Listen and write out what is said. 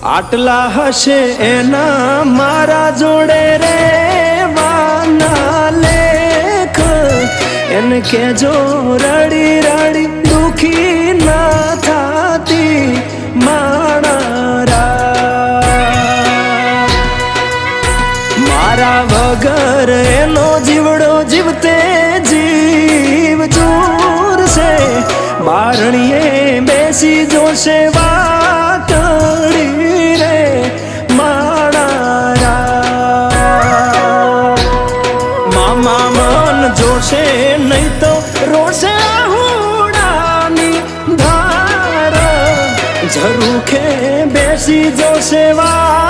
આટલા હશે એના મારા જોડે રે વાના લેખ એને કેજો રડી રડી દુખી ના થાતી માણા મારા વગર એનો જીવડો જીવતે જીવ જોરશે બારણીએ બેસી જોશે વાતડી રે માણા મામા મન જોશે નહીં તો રોશે હુડાની ધાર ઝરૂખે બેસી જોશે વા